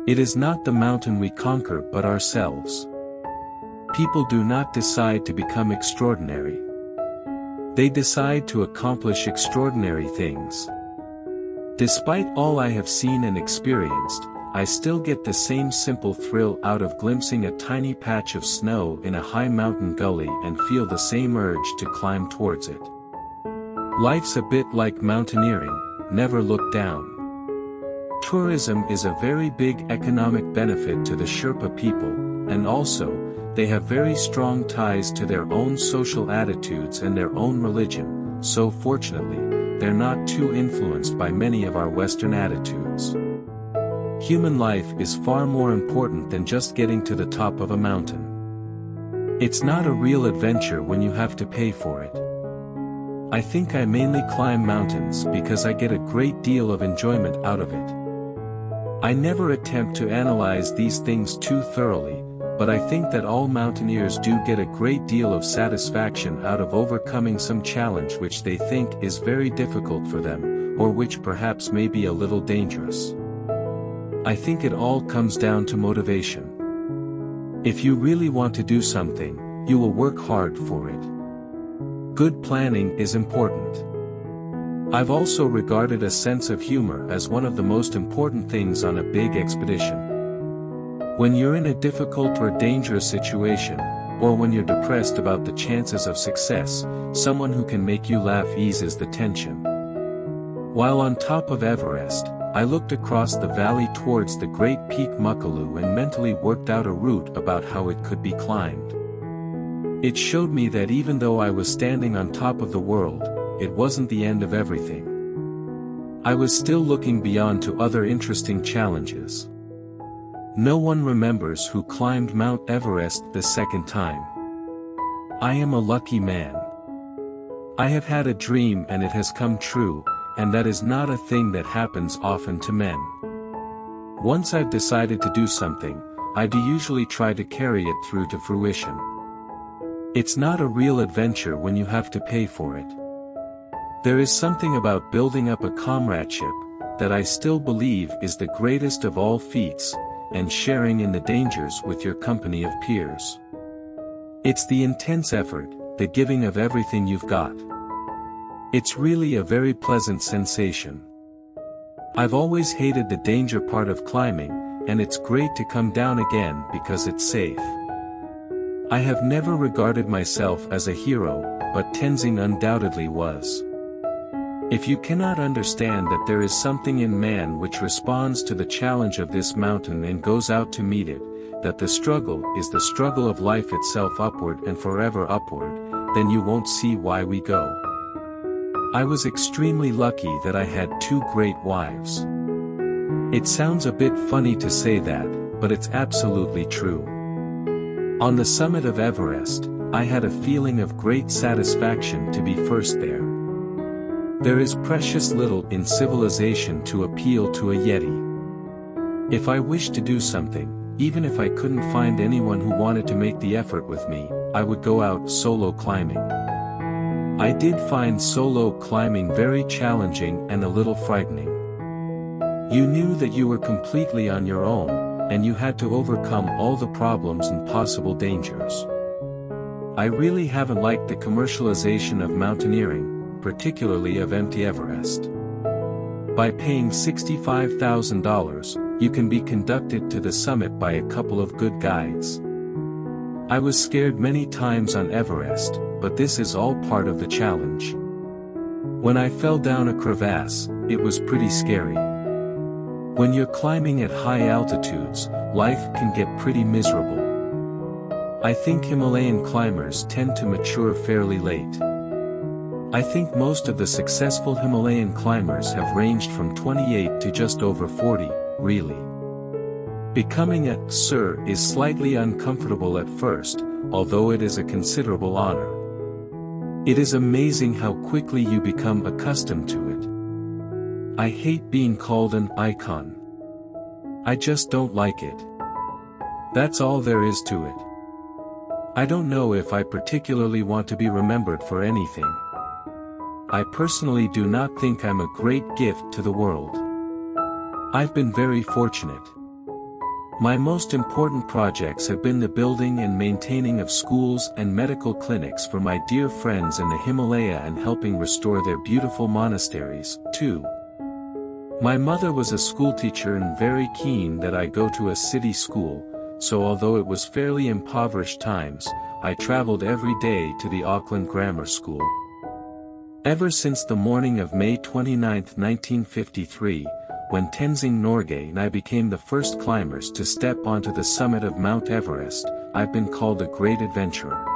It is not the mountain we conquer but ourselves. People do not decide to become extraordinary. They decide to accomplish extraordinary things. Despite all I have seen and experienced, I still get the same simple thrill out of glimpsing a tiny patch of snow in a high mountain gully and feel the same urge to climb towards it. Life's a bit like mountaineering, never look down. Tourism is a very big economic benefit to the Sherpa people, and also, they have very strong ties to their own social attitudes and their own religion, so fortunately, they're not too influenced by many of our Western attitudes. Human life is far more important than just getting to the top of a mountain. It's not a real adventure when you have to pay for it. I think I mainly climb mountains because I get a great deal of enjoyment out of it. I never attempt to analyze these things too thoroughly, but I think that all mountaineers do get a great deal of satisfaction out of overcoming some challenge which they think is very difficult for them, or which perhaps may be a little dangerous. I think it all comes down to motivation. If you really want to do something, you will work hard for it. Good planning is important. I've also regarded a sense of humor as one of the most important things on a big expedition. When you're in a difficult or dangerous situation, or when you're depressed about the chances of success, someone who can make you laugh eases the tension. While on top of Everest, I looked across the valley towards the great peak Makalu and mentally worked out a route about how it could be climbed. It showed me that even though I was standing on top of the world, it wasn't the end of everything. I was still looking beyond to other interesting challenges. No one remembers who climbed Mount Everest the second time. I am a lucky man. I have had a dream and it has come true, and that is not a thing that happens often to men. Once I've decided to do something, I do usually try to carry it through to fruition. It's not a real adventure when you have to pay for it. There is something about building up a comradeship that I still believe is the greatest of all feats, and sharing in the dangers with your company of peers. It's the intense effort, the giving of everything you've got. It's really a very pleasant sensation. I've always hated the danger part of climbing, and it's great to come down again because it's safe. I have never regarded myself as a hero, but Tenzing undoubtedly was. If you cannot understand that there is something in man which responds to the challenge of this mountain and goes out to meet it, that the struggle is the struggle of life itself upward and forever upward, then you won't see why we go. I was extremely lucky that I had two great wives. It sounds a bit funny to say that, but it's absolutely true. On the summit of Everest, I had a feeling of great satisfaction to be first there. There is precious little in civilization to appeal to a Yeti. If I wished to do something, even if I couldn't find anyone who wanted to make the effort with me, I would go out solo climbing. I did find solo climbing very challenging and a little frightening. You knew that you were completely on your own, and you had to overcome all the problems and possible dangers. I really haven't liked the commercialization of mountaineering, particularly of Mount Everest. By paying $65,000, you can be conducted to the summit by a couple of good guides. I was scared many times on Everest, but this is all part of the challenge. When I fell down a crevasse, it was pretty scary. When you're climbing at high altitudes, life can get pretty miserable. I think Himalayan climbers tend to mature fairly late. I think most of the successful Himalayan climbers have ranged from 28 to just over 40, really. Becoming a Sir is slightly uncomfortable at first, although it is a considerable honor. It is amazing how quickly you become accustomed to it. I hate being called an icon. I just don't like it. That's all there is to it. I don't know if I particularly want to be remembered for anything. I personally do not think I'm a great gift to the world. I've been very fortunate. My most important projects have been the building and maintaining of schools and medical clinics for my dear friends in the Himalaya and helping restore their beautiful monasteries, too. My mother was a schoolteacher and very keen that I go to a city school, so although it was fairly impoverished times, I traveled every day to the Auckland Grammar School. Ever since the morning of May 29, 1953, when Tenzing Norgay and I became the first climbers to step onto the summit of Mount Everest, I've been called a great adventurer.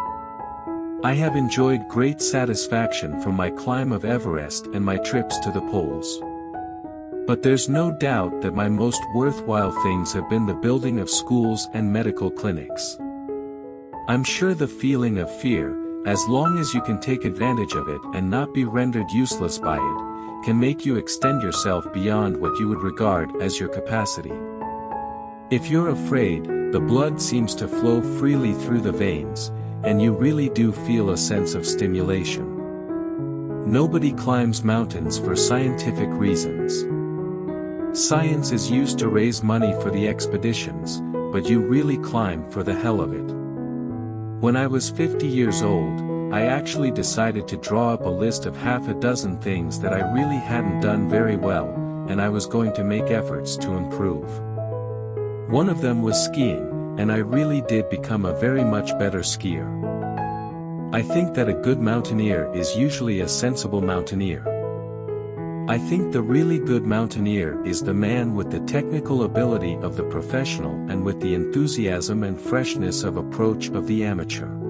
I have enjoyed great satisfaction from my climb of Everest and my trips to the poles. But there's no doubt that my most worthwhile things have been the building of schools and medical clinics. I'm sure the feeling of fear, as long as you can take advantage of it and not be rendered useless by it, can make you extend yourself beyond what you would regard as your capacity. If you're afraid, the blood seems to flow freely through the veins, and you really do feel a sense of stimulation. Nobody climbs mountains for scientific reasons. Science is used to raise money for the expeditions, but you really climb for the hell of it. When I was 50 years old, I actually decided to draw up a list of half a dozen things that I really hadn't done very well, and I was going to make efforts to improve. One of them was skiing, and I really did become a very much better skier. I think that a good mountaineer is usually a sensible mountaineer. I think the really good mountaineer is the man with the technical ability of the professional and with the enthusiasm and freshness of approach of the amateur.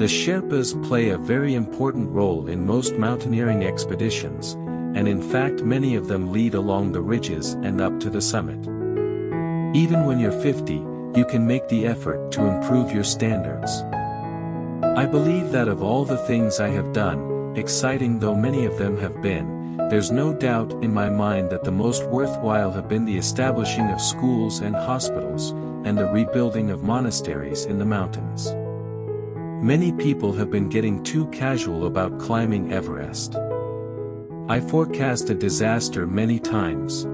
The Sherpas play a very important role in most mountaineering expeditions, and in fact many of them lead along the ridges and up to the summit. Even when you're 50, you can make the effort to improve your standards. I believe that of all the things I have done, exciting though many of them have been, there's no doubt in my mind that the most worthwhile have been the establishing of schools and hospitals, and the rebuilding of monasteries in the mountains. Many people have been getting too casual about climbing Everest. I forecast a disaster many times.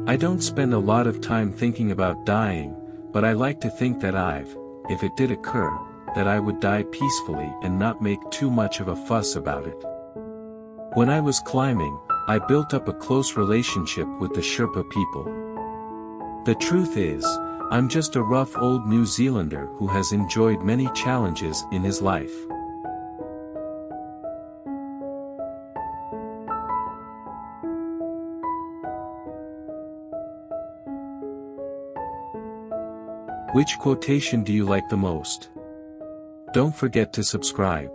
I don't spend a lot of time thinking about dying, but I like to think that if it did occur, that I would die peacefully and not make too much of a fuss about it. When I was climbing, I built up a close relationship with the Sherpa people. The truth is, I'm just a rough old New Zealander who has enjoyed many challenges in his life. Which quotation do you like the most? Don't forget to subscribe.